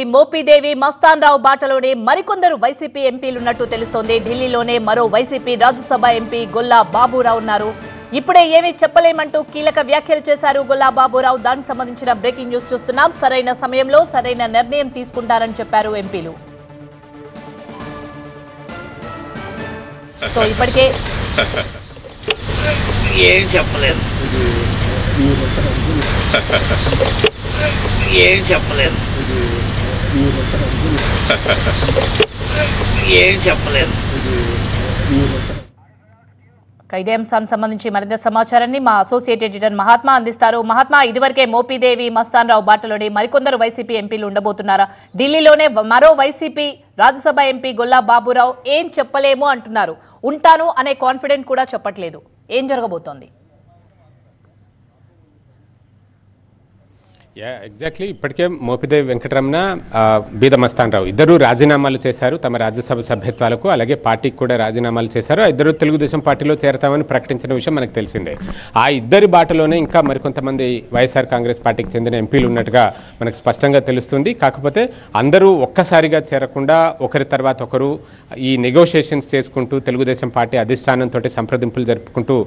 మోపిదేవి మస్తాన్ రావు బాటలోనే మరికొందరు వైసీపీ ఎంపీలున్నట్టు తెలుస్తోంది. ఢిల్లీలోనే మరో వైసీపీ రాజ్యసభ ఎంపీ గొల్లా బాబురావు ఉన్నారు. ఇప్పుడే ఏమీ చెప్పలేమంటూ కీలక వ్యాఖ్యలు చేశారు గొల్లా బాబురావు. దానికి సంబంధించిన బ్రేకింగ్ న్యూస్ చూస్తున్నాం. సరైన సమయంలో సరైన నిర్ణయం తీసుకుంటారని చెప్పారు ఎంపీలు. సో ఇప్పటికే ఏం చెప్పలేదు ఇదే అంశానికి సంబంధించి మరింత సమాచారాన్ని మా అసోసియేట్ ఎడిటర్ మహాత్మా అందిస్తారు. మహాత్మా, ఇదివరకే మోపిదేవి మస్తాన్ రావు బాటలోని మరికొందరు వైసీపీ ఎంపీలు ఉండబోతున్నారా? ఢిల్లీలోనే మరో వైసీపీ రాజ్యసభ ఎంపీ గొల్లా బాబురావు ఏం చెప్పలేము అంటున్నారు. ఉంటాను అనే కాన్ఫిడెంట్ కూడా చెప్పట్లేదు. ఏం జరగబోతోంది? ఎగ్జాక్ట్లీ ఇప్పటికే మోపిదేవి వెంకటరమణ బీద మస్తాన్ రావు ఇద్దరు రాజీనామాలు చేశారు తమ రాజ్యసభ సభ్యత్వాలకు. అలాగే పార్టీకి కూడా రాజీనామాలు చేశారు. ఇద్దరు తెలుగుదేశం పార్టీలో చేరతామని ప్రకటించిన విషయం మనకు తెలిసిందే. ఆ ఇద్దరి బాటలోనే ఇంకా మరికొంతమంది వైఎస్ఆర్ కాంగ్రెస్ పార్టీకి చెందిన ఎంపీలు ఉన్నట్టుగా మనకు స్పష్టంగా తెలుస్తుంది. కాకపోతే అందరూ ఒక్కసారిగా చేరకుండా ఒకరి తర్వాత ఒకరు ఈ నెగోషియేషన్స్ చేసుకుంటూ తెలుగుదేశం పార్టీ అధిష్టానంతో సంప్రదింపులు జరుపుకుంటూ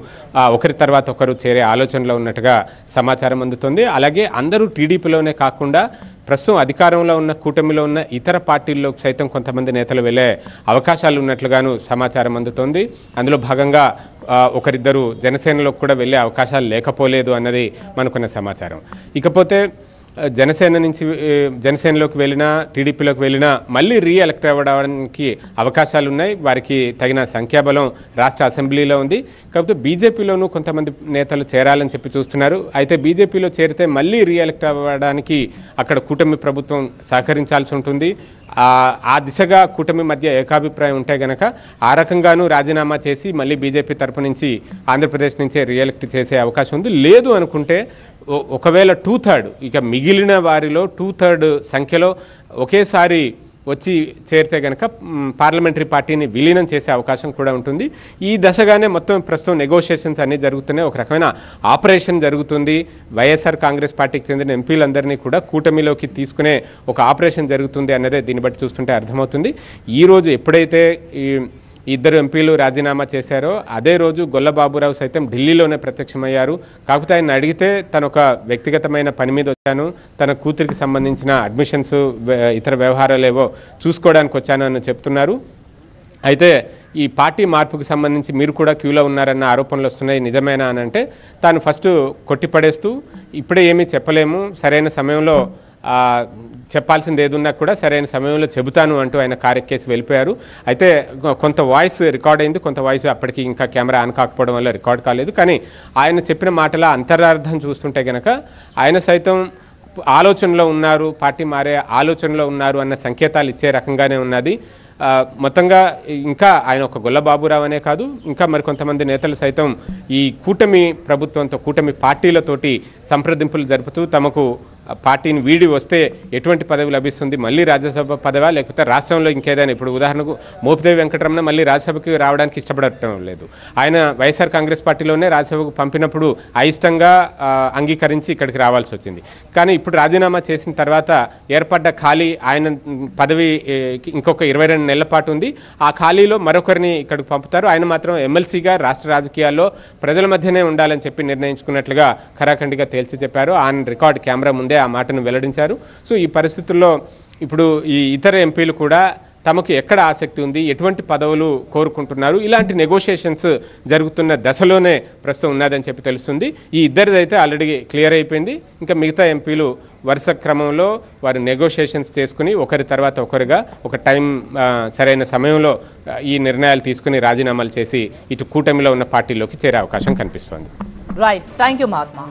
ఒకరి తర్వాత ఒకరు చేరే ఆలోచనలో ఉన్నట్టుగా సమాచారం అందుతుంది. అలాగే అందరూ టీడీపీలోనే కాకుండా ప్రస్తుతం అధికారంలో ఉన్న కూటమిలో ఉన్న ఇతర పార్టీల్లోకి సైతం కొంతమంది నేతలు వెళ్ళే అవకాశాలు ఉన్నట్లుగాను సమాచారం అందుతోంది. అందులో భాగంగా ఒకరిద్దరు జనసేనలోకి కూడా వెళ్ళే అవకాశాలు లేకపోలేదు అన్నది మనకున్న సమాచారం. ఇకపోతే జనసేనలోకి వెళ్ళినా టీడీపీలోకి వెళ్ళినా మళ్ళీ రీఎలెక్ట్ అవ్వడానికి అవకాశాలు ఉన్నాయి. వారికి తగిన సంఖ్యాబలం రాష్ట్ర అసెంబ్లీలో ఉంది. కాకపోతే బీజేపీలోనూ కొంతమంది నేతలు చేరాలని చెప్పి చూస్తున్నారు. అయితే బీజేపీలో చేరితే మళ్ళీ రీఎలెక్ట్ అవ్వడానికి అక్కడ కూటమి ప్రభుత్వం సహకరించాల్సి ఉంటుంది. ఆ దిశగా కూటమి మధ్య ఏకాభిప్రాయం ఉంటే గనక ఆ రకంగానూ రాజీనామా చేసి మళ్ళీ బీజేపీ తరపు నుంచి ఆంధ్రప్రదేశ్ నుంచే రీఎలెక్ట్ చేసే అవకాశం ఉంది. లేదు అనుకుంటే ఒకవేళ 2/3 ఇక మిగిలిన వారిలో 2/3 సంఖ్యలో ఒకేసారి వచ్చి చేరితే కనుక పార్లమెంటరీ పార్టీని విలీనం చేసే అవకాశం కూడా ఉంటుంది. ఈ దశగానే మొత్తం ప్రస్తుతం నెగోషియేషన్స్ అన్నీ జరుగుతున్నాయి. ఒక రకమైన ఆపరేషన్ జరుగుతుంది. వైఎస్ఆర్ కాంగ్రెస్ పార్టీకి చెందిన ఎంపీలందరినీ కూడా కూటమిలోకి తీసుకునే ఒక ఆపరేషన్ జరుగుతుంది అన్నదే దీన్ని బట్టి చూస్తుంటే అర్థమవుతుంది. ఈరోజు ఎప్పుడైతే ఇద్దరు ఎంపీలు రాజీనామా చేశారో అదే రోజు గొల్ల బాబురావు సైతం ఢిల్లీలోనే ప్రత్యక్షమయ్యారు. కాకపోతే ఆయన అడిగితే తను ఒక వ్యక్తిగతమైన పని మీద వచ్చాను, తన కూతురికి సంబంధించిన అడ్మిషన్స్ ఇతర వ్యవహారాలు ఏవో చూసుకోవడానికి వచ్చాను అని చెప్తున్నారు. అయితే ఈ పార్టీ మార్పుకు సంబంధించి మీరు కూడా క్యూలో ఉన్నారన్న ఆరోపణలు వస్తున్నాయి, నిజమేనా అని అంటే తాను ఫస్ట్ కొట్టిపడేస్తూ ఇప్పుడే ఏమీ చెప్పలేము, సరైన సమయంలో చెప్పాల్సింది ఏదున్నా కూడా సరైన సమయంలో చెబుతాను అంటూ ఆయన కారెక్కేసి వెళ్ళిపోయారు. అయితే కొంత వాయిస్ రికార్డ్ అయింది, కొంత వాయిస్ అప్పటికి ఇంకా కెమెరా ఆన్ కాకపోవడం వల్ల రికార్డ్ కాలేదు. కానీ ఆయన చెప్పిన మాటల అంతరార్థం చూస్తుంటే కనుక ఆయన సైతం ఆలోచనలో ఉన్నారు, పార్టీ మారే ఆలోచనలో ఉన్నారు అన్న సంకేతాలు ఇచ్చే రకంగానే ఉన్నది. మొత్తంగా ఇంకా ఆయన ఒక గొల్ల బాబురావు అనే కాదు, ఇంకా మరికొంతమంది నేతలు సైతం ఈ కూటమి ప్రభుత్వంతో కూటమి పార్టీలతోటి సంప్రదింపులు జరుపుతూ తమకు పార్టీని వీడి వస్తే ఎటువంటి పదవి లభిస్తుంది, మళ్ళీ రాజ్యసభ పదవా లేకపోతే రాష్ట్రంలో ఇంకేదైనా. ఇప్పుడు ఉదాహరణకు మోపిదేవి వెంకటరమణ మళ్ళీ రాజ్యసభకి రావడానికి ఇష్టపడటం లేదు. ఆయన వైఎస్ఆర్ కాంగ్రెస్ పార్టీలోనే రాజ్యసభకు పంపినప్పుడు అయిష్టంగా అంగీకరించి ఇక్కడికి రావాల్సి వచ్చింది. కానీ ఇప్పుడు రాజీనామా చేసిన తర్వాత ఏర్పడ్డ ఖాళీ ఆయన పదవి ఇంకొక 22 నెలల పాటు ఉంది. ఆ ఖాళీలో మరొకరిని ఇక్కడికి పంపుతారు. ఆయన మాత్రం ఎమ్మెల్సీగా రాష్ట్ర రాజకీయాల్లో ప్రజల మధ్యనే ఉండాలని చెప్పి నిర్ణయించుకున్నట్లుగా ఖరాఖండిగా తేల్చి చెప్పారు. ఆన్ రికార్డ్ కెమెరా ముందే ఆ మాటను వెల్లడించారు. సో ఈ పరిస్థితుల్లో ఇప్పుడు ఈ ఇతర ఎంపీలు కూడా తమకు ఎక్కడ ఆసక్తి ఉంది, ఎటువంటి పదవులు కోరుకుంటున్నారు, ఇలాంటి నెగోషియేషన్స్ జరుగుతున్న దశలోనే ప్రస్తుతం ఉన్నదని చెప్పి తెలుస్తుంది. ఈ ఇద్దరిదైతే ఆల్రెడీ క్లియర్ అయిపోయింది. ఇంకా మిగతా ఎంపీలు వరుస క్రమంలో వారు నెగోషియేషన్స్ చేసుకుని ఒకరి తర్వాత ఒకరుగా ఒక టైం సరైన సమయంలో ఈ నిర్ణయాలు తీసుకుని రాజీనామాలు చేసి ఇటు కూటమిలో ఉన్న పార్టీలోకి చేరే అవకాశం కనిపిస్తోంది. Right, thank you Mahatma.